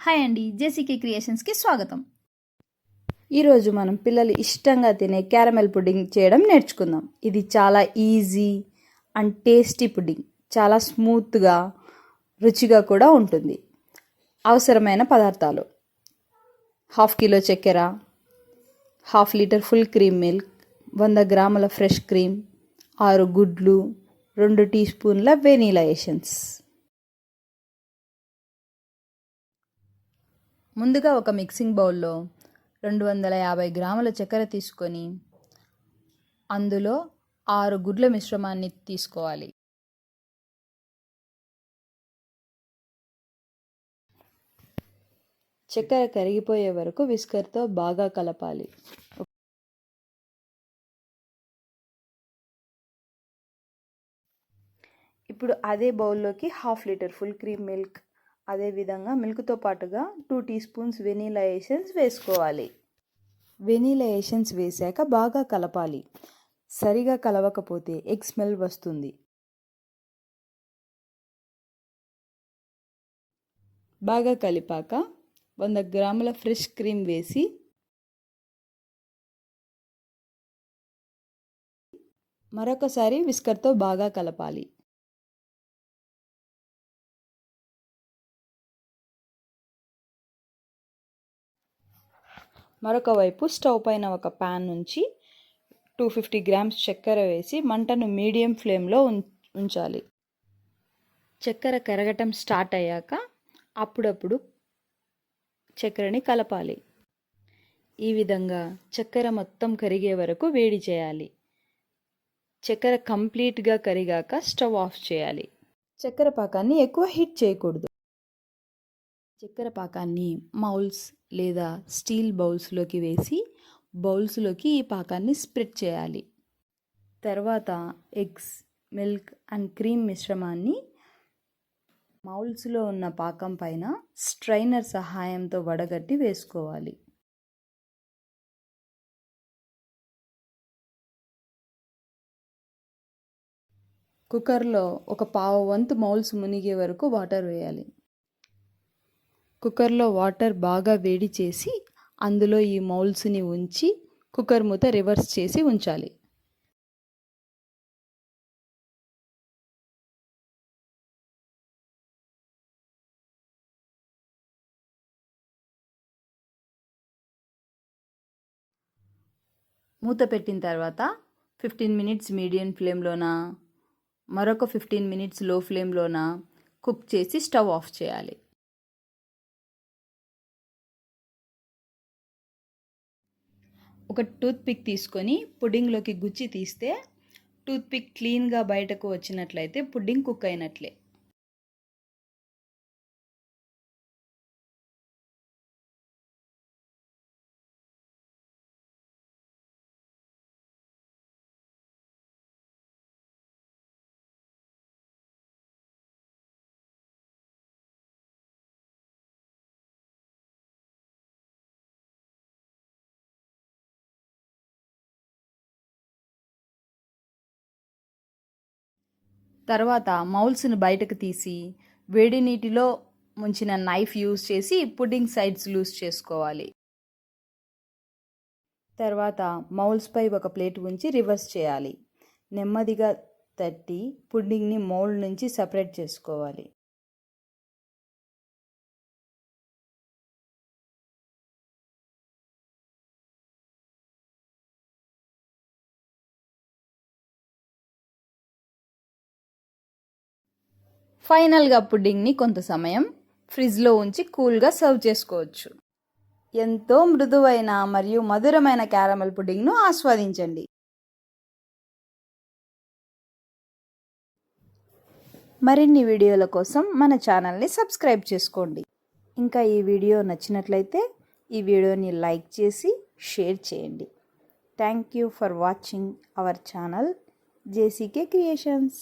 Hi అండి, జేసీకే క్రియేషన్స్కి స్వాగతం. ఈరోజు మనం పిల్లలు ఇష్టంగా తినే క్యారమెల్ పుడ్డింగ్ చేయడం నేర్చుకుందాం. ఇది చాలా ఈజీ అండ్ టేస్టీ పుడ్డింగ్. చాలా స్మూత్గా రుచిగా కూడా ఉంటుంది. అవసరమైన పదార్థాలు: 1/2 కిలో చక్కెర, 1/2 లీటర్ ఫుల్ క్రీమ్ మిల్క్, 100 గ్రాముల ఫ్రెష్ క్రీమ్, 6 గుడ్లు, 2 టీ స్పూన్ల వెనీలా ఎసెన్స్. ముందుగా ఒక మిక్సింగ్ బౌల్లో 250 గ్రాముల చక్కెర తీసుకొని అందులో 6 గుడ్ల మిశ్రమాన్ని తీసుకోవాలి. చక్కెర కరిగిపోయే వరకు విస్కర్తో బాగా కలపాలి. ఇప్పుడు అదే బౌల్లోకి 1/2 లీటర్ ఫుల్ క్రీమ్ మిల్క్, అదేవిధంగా మిల్క్తో పాటుగా 2 టీ స్పూన్స్ వెనీలా ఎసెన్స్ వేసుకోవాలి. వెనీలా ఎసెన్స్ వేశాక బాగా కలపాలి. సరిగా కలవకపోతే ఎగ్ స్మెల్ వస్తుంది. బాగా కలిపాక 100 గ్రాముల ఫ్రెష్ క్రీమ్ వేసి మరొకసారి విస్కర్తో బాగా కలపాలి. మరొక వైపు స్టవ్ పైన ఒక ప్యాన్ నుంచి 250 గ్రామ్స్ చక్కెర వేసి మంటను మీడియం ఫ్లేమ్లో ఉంచాలి. చక్కెర కరగటం స్టార్ట్ అయ్యాక అప్పుడప్పుడు చక్కెరని కలపాలి. ఈ విధంగా చక్కెర మొత్తం కరిగే వరకు వేడి చేయాలి. చక్కెర కంప్లీట్గా కరిగాక స్టవ్ ఆఫ్ చేయాలి. చక్కెర పాకాన్ని ఎక్కువ హీట్ చేయకూడదు. చక్కెర పాకాన్ని మౌల్స్ లేదా స్టీల్ బౌల్స్లోకి వేసి బౌల్స్లోకి ఈ పాకాన్ని స్ప్రెడ్ చేయాలి. తర్వాత ఎగ్స్, మిల్క్ అండ్ క్రీమ్ మిశ్రమాన్ని మౌల్స్లో ఉన్న పాకం పైన స్ట్రైనర్ సహాయంతో వడగట్టి వేసుకోవాలి. కుక్కర్లో ఒక పావు వంతు మౌల్స్ మునిగే వరకు వాటర్ వేయాలి. కుక్కర్లో వాటర్ బాగా వేడి చేసి అందులో ఈ మౌల్స్ని ఉంచి కుక్కర్ మూత రివర్స్ చేసి ఉంచాలి. మూత పెట్టిన తర్వాత 15 మినిట్స్ మీడియం ఫ్లేమ్లోన, మరొక 15 మినిట్స్ లో ఫ్లేమ్లోన కుక్ చేసి స్టవ్ ఆఫ్ చేయాలి. ఒక టూత్పిక్ తీసుకొని పుడ్డింగ్లోకి గుచ్చి తీస్తే టూత్పిక్ క్లీన్గా బయటకు వచ్చినట్లయితే పుడ్డింగ్ కుక్ అయినట్లే. తర్వాత మౌల్స్ని బయటకు తీసి వేడి నీటిలో ముంచిన నైఫ్ యూజ్ చేసి పుడ్డింగ్ సైడ్స్ లూజ్ చేసుకోవాలి. తర్వాత మౌల్స్పై ఒక ప్లేట్ ఉంచి రివర్స్ చేయాలి. నెమ్మదిగా తట్టి పుడ్డింగ్ని మౌల్డ్ నుంచి సపరేట్ చేసుకోవాలి. ఫైనల్గా పుడ్డింగ్ని కొంత సమయం ఫ్రిడ్జ్లో ఉంచి కూల్గా సర్వ్ చేసుకోవచ్చు. ఎంతో మృదువైన మరియు మధురమైన క్యారమెల్ పుడ్డింగ్ను ఆస్వాదించండి. మరిన్ని వీడియోల కోసం మన ఛానల్ని సబ్స్క్రైబ్ చేసుకోండి. ఇంకా ఈ వీడియో నచ్చినట్లయితే ఈ వీడియోని లైక్ చేసి షేర్ చేయండి. Thank you for watching our channel JCK creations.